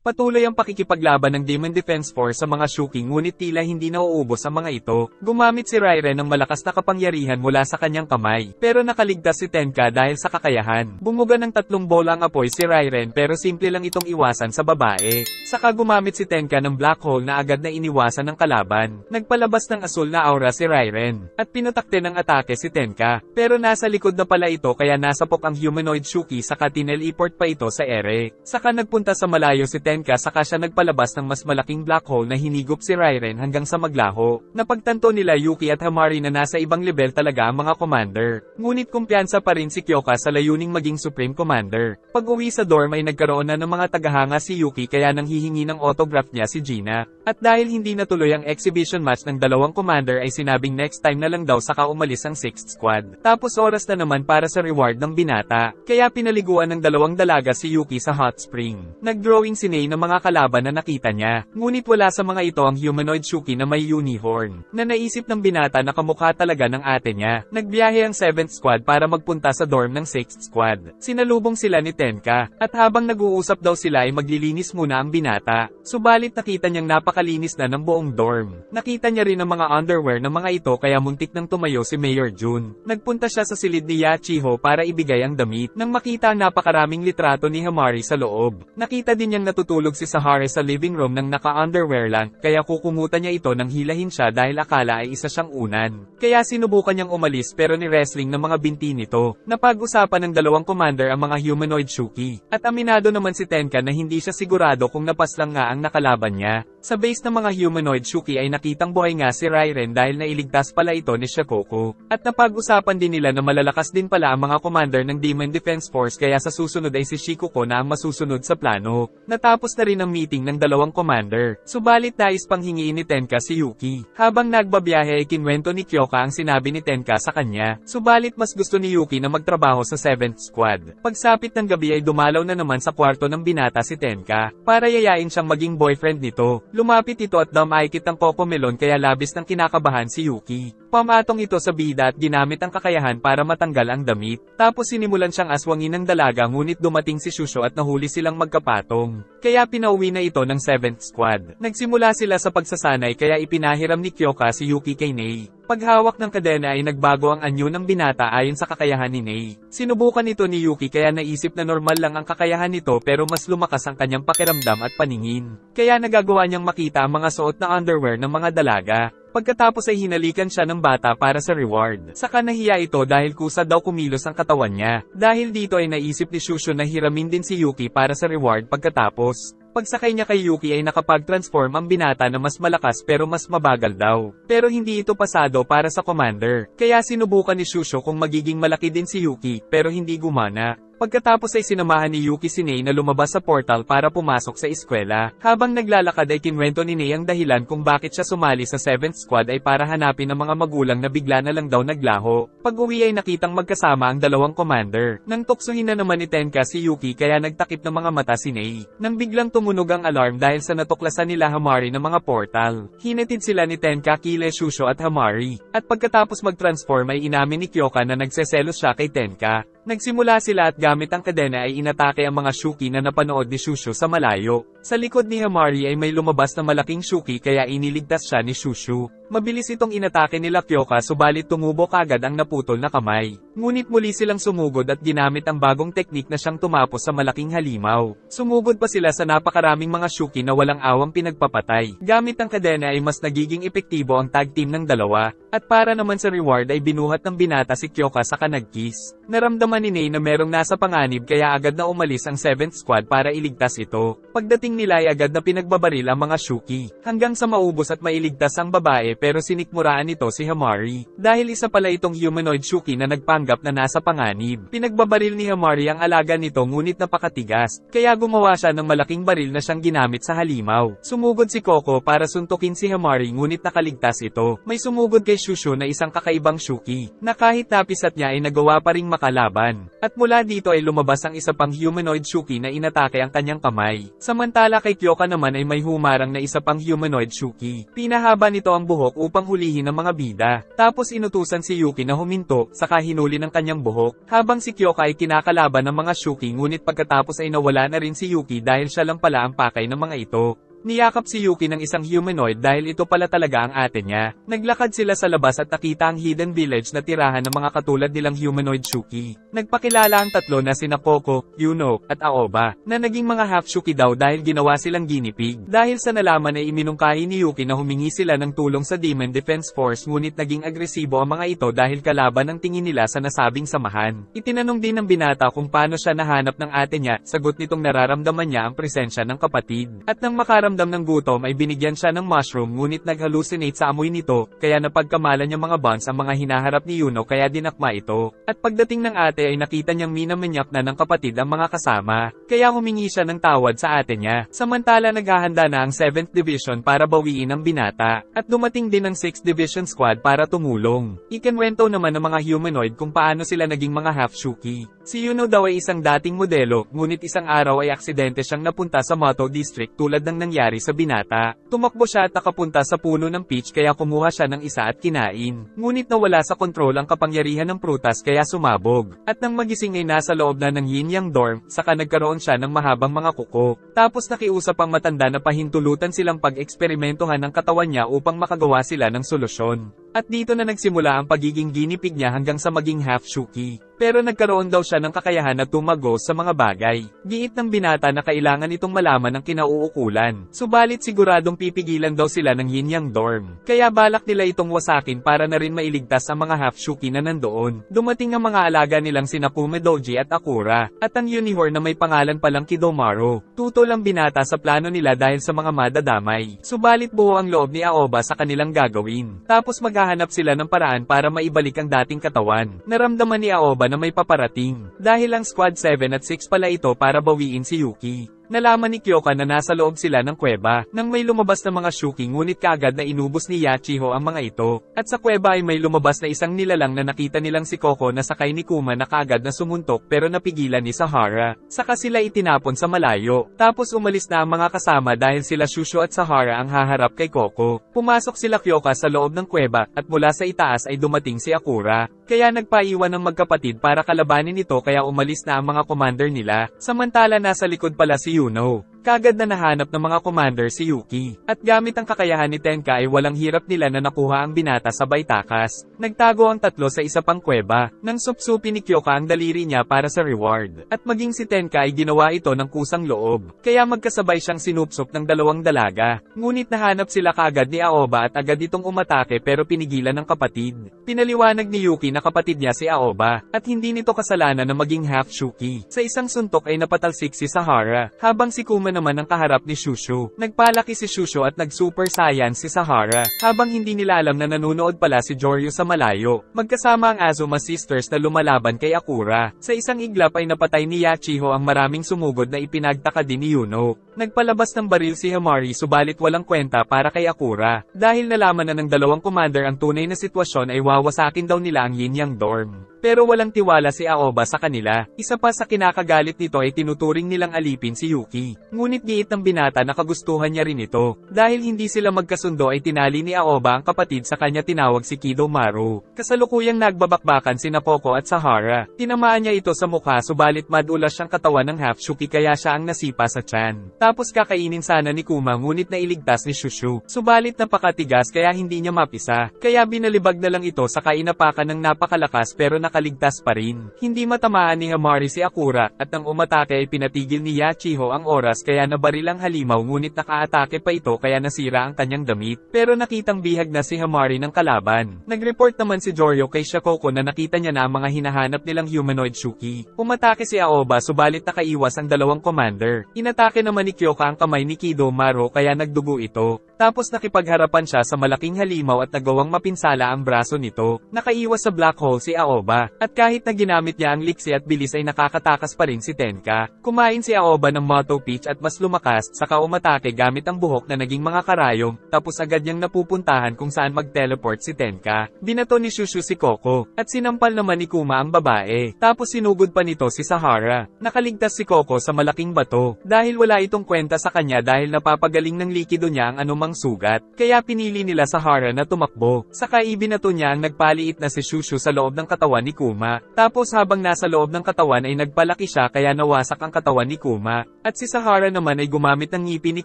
Patuloy ang pakikipaglaban ng Demon Defense Force sa mga Shuki ngunit tila hindi nauubos ang mga ito. Gumamit si Rairen ng malakas na kapangyarihan mula sa kanyang kamay, pero nakaligtas si Tenka dahil sa kakayahan. Bumuga ng 3 bola ang apoy si Rairen pero simple lang itong iwasan sa babae. Saka gumamit si Tenka ng black hole na agad na iniwasan ng kalaban. Nagpalabas ng asul na aura si Rairen, at pinutakte ng atake si Tenka. Pero nasa likod na pala ito kaya nasapok ang humanoid Shuki saka tineleport pa ito sa ere. Saka nagpunta sa malayo si Tenka saka siya nagpalabas ng mas malaking black hole na hinigop si Rairen hanggang sa maglaho. Napagtanto nila Yuki at Hamari na nasa ibang level talaga ang mga commander. Ngunit kumpiyansa pa rin si Kyoka sa layuning maging Supreme Commander. Pag-uwi sa dorm ay nagkaroon na ng mga tagahanga si Yuki kaya nang hihingi ng autograph niya si Gina. At dahil hindi natuloy ang exhibition match ng dalawang commander ay sinabing next time na lang daw saka umalis ang 6th squad. Tapos oras na naman para sa reward ng binata. Kaya pinaliguan ng dalawang dalaga si Yuki sa hot spring. Nag-drawing si Nei ng mga kalaban na nakita niya. Ngunit wala sa mga ito ang humanoid Shuki na may unicorn. Na naisip ng binata na kamukha talaga ng ate niya. Nagbiyahe ang 7th squad para magpunta sa dorm ng 6th squad. Sinalubong sila ni Tenka. At habang nag-uusap daw sila ay maglilinis muna ang binata. Subalit nakita niyang napakalinis na ng buong dorm. Nakita niya rin ang mga underwear ng mga ito kaya muntik nang tumayo si Mayor Jun. Nagpunta siya sa silid ni Yachiho para ibigay ang damit. Nang makita ang napakaraming litrato ni Hamari sa loob. Nakita din niyang natutulog si Sahara sa living room ng naka-underwear lang, kaya kukumutan niya ito nang hilahin siya dahil akala ay isa siyang unan. Kaya sinubukan niyang umalis pero ni-wrestling ng mga binti nito. Napag-usapan ng dalawang commander ang mga humanoid Shuki. At aminado naman si Tenka na hindi siya sigurado kung napaslang nga ang nakalaban niya. Sa base ng mga humanoid Shuki ay nakitang buhay nga si Rairen dahil nailigtas pala ito ni Shikoku. At napag-usapan din nila na malalakas din pala ang mga commander ng Demon Defense Force kaya sa susunod ay si Shikoku na ang masusunod sa plano. Natapos na rin ang meeting ng dalawang commander. Subalit nais pang hingiin ni Tenka si Yuki. Habang nagbabiyahe ay kinwento ni Kyoka ang sinabi ni Tenka sa kanya. Subalit mas gusto ni Yuki na magtrabaho sa 7th squad. Pagsapit ng gabi ay dumalaw na naman sa kwarto ng binata si Tenka. Para yayain siyang maging boyfriend nito. Lumapit ito at damaykit ang Cocomelon kaya labis ng kinakabahan si Yuki. Pamatong ito sa bida at ginamit ang kakayahan para matanggal ang damit. Tapos sinimulan siyang aswangin ng dalaga ngunit dumating si Shusho at nahuli silang magkapatong. Kaya pinauwi na ito ng 7th squad. Nagsimula sila sa pagsasanay kaya ipinahiram ni Kyoka si Yuki kay Nei. Paghawak ng kadena ay nagbago ang anyo ng binata ayon sa kakayahan ni Nei. Sinubukan ito ni Yuki kaya naisip na normal lang ang kakayahan nito pero mas lumakas ang kanyang pakiramdam at paningin. Kaya nagagawa niyang makita ang mga suot na underwear ng mga dalaga. Pagkatapos ay hinalikan siya ng bata para sa reward. Saka nahiya ito dahil kusa daw kumilos ang katawan niya. Dahil dito ay naisip ni Shusho na hiramin din si Yuki para sa reward pagkatapos. Pagsakay niya kay Yuki ay nakapag-transform ang binata na mas malakas pero mas mabagal daw. Pero hindi ito pasado para sa commander. Kaya sinubukan ni Shusho kung magiging malaki din si Yuki pero hindi gumana. Pagkatapos ay sinamahan ni Yuki si Nei na lumabas sa portal para pumasok sa eskwela. Habang naglalakad ay kinwento ni Nei ang dahilan kung bakit siya sumali sa 7th squad ay para hanapin ang mga magulang na bigla na lang daw naglaho. Pag-uwi ay nakitang magkasama ang dalawang commander. Nang tuksuhin na naman ni Tenka si Yuki kaya nagtakip ng mga mata si Nei. Nang biglang tumunog ang alarm dahil sa natuklasan nila Hamari ng mga portal. Hinatid sila ni Tenka kila Shusho at Hamari. At pagkatapos mag-transform ay inamin ni Kyoka na nagseselos siya kay Tenka. Nagsimula sila at gamit ang kadena ay inatake ang mga Shuki na napanood ni Shusho sa malayo. Sa likod ni Hamari ay may lumabas na malaking Shuki kaya iniligtas siya ni Shusho. Mabilis itong inatake nila Kyoka subalit tumubo kagad ang naputol na kamay. Ngunit muli silang sumugod at ginamit ang bagong teknik na siyang tumapos sa malaking halimaw. Sumugod pa sila sa napakaraming mga Shuki na walang awang pinagpapatay. Gamit ang kadena ay mas nagiging epektibo ang tag team ng dalawa. At para naman sa reward ay binuhat ng binata si Kyoka sa kanagkis. Naramdaman ni Nei na merong nasa panganib kaya agad na umalis ang 7th squad para iligtas ito. Pagdating nila ay agad na pinagbabaril ang mga Shuki. Hanggang sa maubos at mailigtas ang babae pero sinikmuraan nito si Hamari. Dahil isa pala itong humanoid Shuki na nagpanggap na nasa panganib. Pinagbabaril ni Hamari ang alaga nito ngunit napakatigas. Kaya gumawa siya ng malaking baril na siyang ginamit sa halimaw. Sumugod si Coco para suntukin si Hamari ngunit nakaligtas ito. May sumugod kay Shusho na isang kakaibang Shuki. Na kahit napisat niya ay nagawa pa ring makalaban. At mula dito ay lumabas ang isa pang humanoid Shuki na inatake ang kanyang kamay. Samantala Samantala kay Kyoka naman ay may humarang na isa pang humanoid Shuki. Pinahaba nito ang buhok upang hulihin ang mga bida. Tapos inutusan si Yuki na huminto, saka hinuli ng kanyang buhok. Habang si Kyoka ay kinakalaban ng mga Shuki ngunit pagkatapos ay nawala na rin si Yuki dahil siya lang pala ang pakay ng mga ito. Niyakap si Yuki ng isang humanoid dahil ito pala talaga ang ate niya. Naglakad sila sa labas at nakita ang hidden village na tirahan ng mga katulad nilang humanoid Shuki. Nagpakilala ang tatlo na sina Koko, Yuno, at Aoba, na naging mga half Shuki daw dahil ginawa silang guinea pig. Dahil sa nalaman ay iminungkahi ni Yuki na humingi sila ng tulong sa Demon Defense Force ngunit naging agresibo ang mga ito dahil kalaban ang tingin nila sa nasabing samahan. Itinanong din ng binata kung paano siya nahanap ng ate niya, sagot nitong nararamdaman niya ang presensya ng kapatid. At nang makaramdam ng gutom ay binigyan siya ng mushroom ngunit nag-hallucinate sa amoy nito, kaya napagkamalan niya mga bonds ang mga hinaharap ni Yuno kaya dinakma ito. At pagdating ng ate ay nakita niyang minamanyak na ng kapatid ang mga kasama, kaya humingi siya ng tawad sa ate niya. Samantala naghahanda na ang 7th Division para bawiin ang binata, at dumating din ang 6th Division Squad para tumulong. Ikinwento naman ng mga humanoid kung paano sila naging mga half-Shuki. Si Yuno daw ay isang dating modelo, ngunit isang araw ay aksidente siyang napunta sa Moto District tulad ng nangyari sa binata. Tumakbo siya at nakapunta sa puno ng peach kaya kumuha siya ng isa at kinain. Ngunit nawala sa kontrol ang kapangyarihan ng prutas kaya sumabog. At nang magising ay nasa loob na ng yin yang dorm, saka nagkaroon siya ng mahabang mga kuko. Tapos nakiusap ang matanda na pahintulutan silang pag-eksperimentohan ng katawan niya upang makagawa sila ng solusyon. At dito na nagsimula ang pagiging guinea pig niya hanggang sa maging half-Shuki. Pero nagkaroon daw siya ng kakayahan na tumago sa mga bagay. Giit ng binata na kailangan itong malaman ng kinauukulan. Subalit siguradong pipigilan daw sila ng yin yang dorm. Kaya balak nila itong wasakin para na rin mailigtas ang mga half-Shuki na nandoon. Dumating ang mga alaga nilang sina Kume Doji at Akura, at ang unicorn na may pangalan palang Kidomaru. Tutol ang binata sa plano nila dahil sa mga madadamay. Subalit buo ang loob ni Aoba sa kanilang gagawin. Tapos maghahanap sila ng paraan para maibalik ang dating katawan. Naramdaman ni Aoba na may paparating. Dahil ang Squad 7 at 6 pala ito para bawiin si Yuki. Nalaman ni Kyoka na nasa loob sila ng kuweba, nang may lumabas na mga Shuki ngunit kaagad na inubos ni Yachiho ang mga ito, at sa kuweba ay may lumabas na isang nilalang na nakita nilang si Koko na sakay ni Kuma na kaagad na sumuntok pero napigilan ni Sahara, saka sila itinapon sa malayo, tapos umalis na ang mga kasama dahil sila Shusho at Sahara ang haharap kay Koko. Pumasok sila Kyoka sa loob ng kuweba, at mula sa itaas ay dumating si Akura, kaya nagpaiwan ng magkapatid para kalabanin ito kaya umalis na ang mga commander nila, samantala nasa likod pala si Yuno. Kagad na nahanap ng mga commander si Yuki, at gamit ang kakayahan ni Tenka ay walang hirap nila na nakuha ang binata sa Baitakas. Nagtago ang tatlo sa isa pang kuweba, nang supsupi ni Kyoka ang daliri niya para sa reward, at maging si Tenka ay ginawa ito ng kusang loob, kaya magkasabay siyang sinupsop ng dalawang dalaga. Ngunit nahanap sila kaagad ni Aoba at agad itong umatake pero pinigilan ng kapatid. Pinaliwanag ni Yuki na kapatid niya si Aoba, at hindi nito kasalanan na maging half-Shuki. Sa isang suntok ay napatalsik si Sahara, habang si Kuma naman ang kaharap ni Shusho. Nagpalaki si Shusho at nag-super saiyan si Sahara, habang hindi nila alam na nanunood pala si Joryu sa malayo. Magkasama ang Azuma Sisters na lumalaban kay Akura. Sa isang iglap ay napatay ni Yachiho ang maraming sumugod na ipinagtaka din ni Yuno. Nagpalabas ng baril si Hamari subalit walang kwenta para kay Akura. Dahil nalaman na ng dalawang commander ang tunay na sitwasyon ay wawasakin daw nila ang yin yang dorm. Pero walang tiwala si Aoba sa kanila. Isa pa sa kinakagalit nito ay tinuturing nilang alipin si Yuki. Ngunit giit ng binata na kagustuhan niya rin ito. Dahil hindi sila magkasundo ay tinali ni Aoba ang kapatid sa kanya tinawag si Kidomaru. Kasalukuyang nagbabakbakan sina Koko at Sahara. Tinamaan niya ito sa mukha subalit madulas siyang katawan ng half-Shuki kaya siya ang nasipa sa tiyan. Tapos kakainin sana ni Kuma ngunit nailigtas ni Shushu. Subalit napakatigas kaya hindi niya mapisa. Kaya binalibag na lang ito sa kainapakan ng napakalakas pero nakaligtas pa rin. Hindi matamaan ni Hamari si Akura, at nang umatake ay pinatigil ni Yachiho ang oras kaya nabaril ang halimaw ngunit nakaatake pa ito kaya nasira ang kanyang damit. Pero nakitang bihag na si Hamari ng kalaban. Nag-report naman si Joryo kay Shakoko na nakita niya na ang mga hinahanap nilang humanoid Shuki. Umatake si Aoba subalit nakaiwas ang dalawang commander. Inatake naman ni Kyoka ang kamay ni Kidomaru kaya nagdugo ito. Tapos nakipagharapan siya sa malaking halimaw at nagawang mapinsala ang braso nito. Nakaiwas sa black hole si Aoba. Aoba. At kahit na ginamit niya ang liksi at bilis ay nakakatakas pa rin si Tenka. Kumain si Aoba ng Moto Peach at mas lumakas, saka umatake gamit ang buhok na naging mga karayom, tapos agad niyang napupuntahan kung saan mag-teleport si Tenka. Binato ni Shushu si Coco, at sinampal naman ni Kuma ang babae. Tapos sinugod pa nito si Sahara. Nakaligtas si Coco sa malaking bato, dahil wala itong kwenta sa kanya dahil napapagaling ng likido niya ang anumang sugat. Kaya pinili nila Sahara na tumakbo. Saka ibinato niya ang nagpaliit na si Shushu sa loob ng katawan ni Kuma. Tapos habang nasa loob ng katawan ay nagpalaki siya kaya nawasak ang katawan ni Kuma. At si Sahara naman ay gumamit ng ngipin ni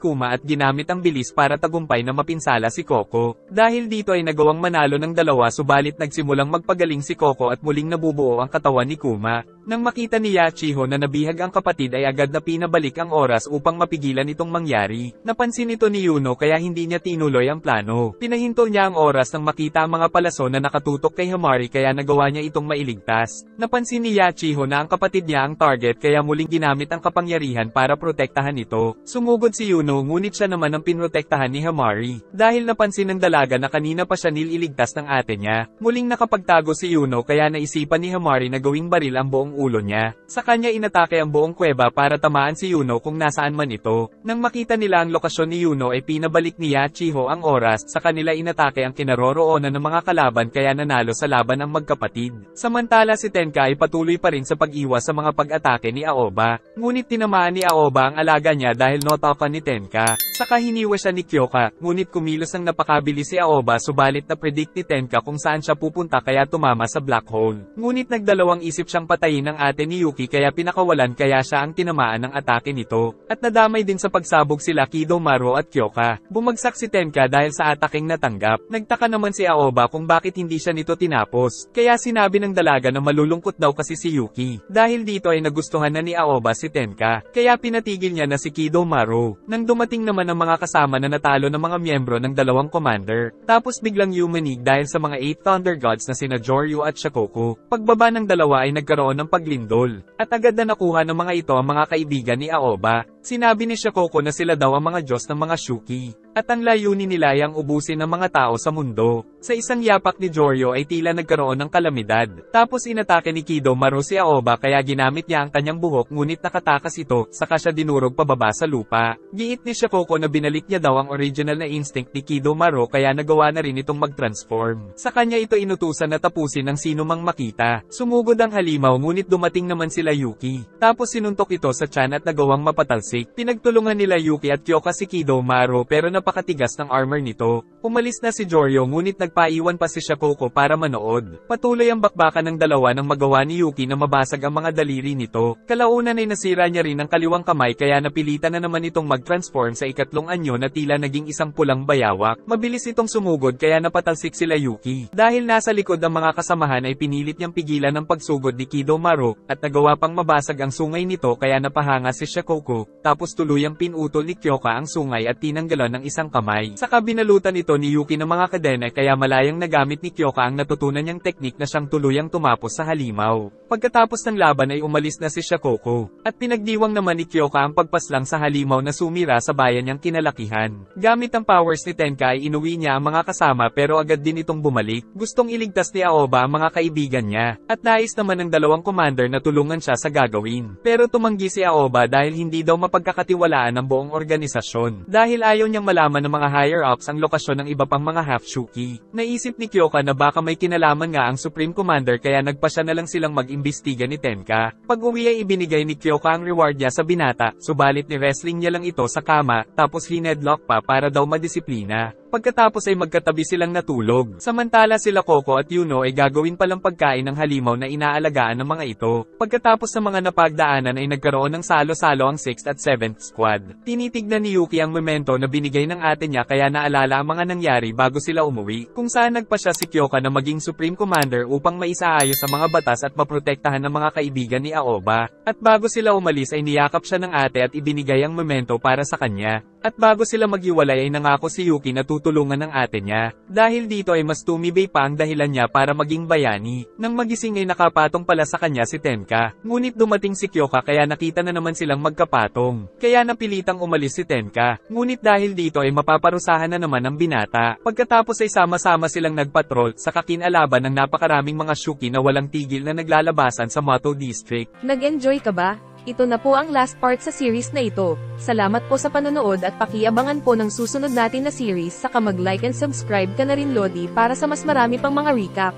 Kuma at ginamit ang bilis para tagumpay na mapinsala si Coco. Dahil dito ay nagawang manalo ng dalawa subalit nagsimulang magpagaling si Coco at muling nabubuo ang katawan ni Kuma. Nang makita ni Yachiho na nabihag ang kapatid ay agad na pinabalik ang oras upang mapigilan itong mangyari. Napansin ito ni Yuno kaya hindi niya tinuloy ang plano. Pinahinto niya ang oras nang makita ang mga palaso na nakatutok kay Hamari kaya nagawa niya itong mailigtas. Napansin ni Yachiho na ang kapatid niya ang target kaya muling ginamit ang kapangyarihan para protektahan ito. Sumugod si Yuno ngunit siya naman ang pinrotektahan ni Hamari. Dahil napansin ng dalaga na kanina pa siya nililigtas ng ate niya, muling nakapagtago si Yuno kaya naisipan ni Hamari na gawing baril ang buong ulo niya. Sa kanya inatake ang buong kuweba para tamaan si Yuno kung nasaan man ito. Nang makita nila ang lokasyon ni Yuno ay pinabalik ni Yachiho ang oras, sa kanila inatake ang kinaroroonan ng mga kalaban kaya nanalo sa laban ang magkapatid. Samantala si Tenka ay patuloy pa rin sa pag-iwas sa mga pag-atake ni Aoba. Ngunit tinamaan ni Aoba ang alaga niya dahil knock-off ni Tenka. Saka hiniwa siya ni Kyoka, ngunit kumilos ang napakabilis si Aoba subalit na-predict ni Tenka kung saan siya pupunta kaya tumama sa black hole. Ngunit nagdalawang isip siyang patayin ng ate ni Yuki kaya pinakawalan kaya siya ang tinamaan ng atake nito. At nadamay din sa pagsabog sila Kidomaru at Kyoka. Bumagsak si Tenka dahil sa ataking natanggap. Nagtaka naman si Aoba kung bakit hindi siya nito tinapos. Kaya sinabi ng dalaga na malulungkot daw kasi si Yuki. Dahil dito ay nagustuhan na ni Aoba si Tenka. Kaya pinatigil niya na si Kidomaru. Nang dumating naman ang mga kasama na natalo ng mga miyembro ng dalawang commander. Tapos biglang yumanig dahil sa mga 8 Thunder Gods na sina Joryu at Shikoku. Pagbaba ng dalawa ay nagkaroon ng paglindol. At agad na nakuha ng mga ito ang mga kaibigan ni Aoba. Sinabi ni Shikoku na sila daw ang mga Diyos ng mga Shuki. At ang layunin nila ay ang ubusin ng mga tao sa mundo. Sa isang yapak ni Joryo ay tila nagkaroon ng kalamidad. Tapos inatake ni Kidomaru si Aoba kaya ginamit niya ang kanyang buhok ngunit nakatakas ito, saka siya dinurog pababa sa lupa. Giit ni Shikoku na binalik niya daw ang original na instinct ni Kidomaru kaya nagawa na rin itong mag-transform. Sa kanya ito inutusan na tapusin ng sino mang makita. Sumugod ang halimaw ngunit dumating naman sila Yuki. Tapos sinuntok ito sa tiyan at nagawang mapatalsik. Pinagtulungan nila Yuki at Kyoka si Kidomaru pero napakatigas ng armor nito. Umalis na si Joryo ngunit nagpaiwan pa si Shikoku para manood. Patuloy ang bakbakan ng dalawa nang magawa ni Yuki na mabasag ang mga daliri nito. Kalaunan ay nasira niya rin ang kaliwang kamay kaya napilitan na naman itong mag-transform sa ikatlong anyo na tila naging isang pulang bayawak. Mabilis itong sumugod kaya napatalsik sila Yuki. Dahil nasa likod ang mga kasamahan ay pinilit niyang pigilan ang pagsugod ni Kidomaru at nagawa pang mabasag ang sungay nito kaya napahanga si Shikoku. Tapos tuluyang pinutol ni Kyoka ang sungay at tinanggalan ng isang kamay. Saka binalutan ito ni Yuki ng mga kadena kaya malayang nagamit ni Kyoka ang natutunan niyang teknik na siyang tuluyang tumapos sa halimaw. Pagkatapos ng laban ay umalis na si Shikoku. At pinagdiwang naman ni Kyoka ang pagpaslang sa halimaw na sumira sa bayan niyang kinalakihan. Gamit ang powers ni Tenka ay inuwi niya ang mga kasama pero agad din itong bumalik. Gustong iligtas ni Aoba ang mga kaibigan niya. At nais naman ng dalawang commander na tulungan siya sa gagawin. Pero tumanggi si Aoba dahil hindi daw mapagkakatiwalaan ang buong organisasyon. Dahil ayaw niyang malaman ng mga higher-ups ang lokasyon ng iba pang mga half-shuki. Naisip ni Kyoka na baka may kinalaman nga ang Supreme Commander kaya nagpasya na lang silang mag-imbestiga ni Tenka. Pag-uwi ay ibinigay ni Kyoka ang reward niya sa binata, subalit ni wrestling niya lang ito sa kama, tapos hinedlock pa para daw madisiplina. Pagkatapos ay magkatabi silang natulog. Samantala sila Coco at Yuno ay gagawin palang pagkain ng halimaw na inaalagaan ng mga ito. Pagkatapos ng mga napagdaanan ay nagkaroon ng salo-salo ang 6th at 7th squad. Tinitignan ni Yuki ang memento na binigay ng ate niya kaya naalala ang mga nangyari bago sila umuwi. Kung saan nagpasya si Kyoka na maging Supreme Commander upang maisaayos ang mga batas at maprotektahan ng mga kaibigan ni Aoba. At bago sila umalis ay niyakap siya ng ate at ibinigay ang memento para sa kanya. At bago sila maghiwalay ay nangako si Yuki na tutulungan ng ate niya. Dahil dito ay mas tumibay pa ang dahilan niya para maging bayani. Nang magising ay nakapatong pala sa kanya si Tenka. Ngunit dumating si Kyoka kaya nakita na naman silang magkapatong. Kaya napilitang umalis si Tenka. Ngunit dahil dito ay mapaparusahan na naman ang binata. Pagkatapos ay sama-sama silang nagpatrol sa kakinalaban ng napakaraming mga shuki na walang tigil na naglalabasan sa Mato District. Nag-enjoy ka ba? Ito na po ang last part sa series na ito. Salamat po sa panonood at pakiabangan po ng susunod natin na series, saka mag-like and subscribe ka na rin Lodi para sa mas marami pang mga recap.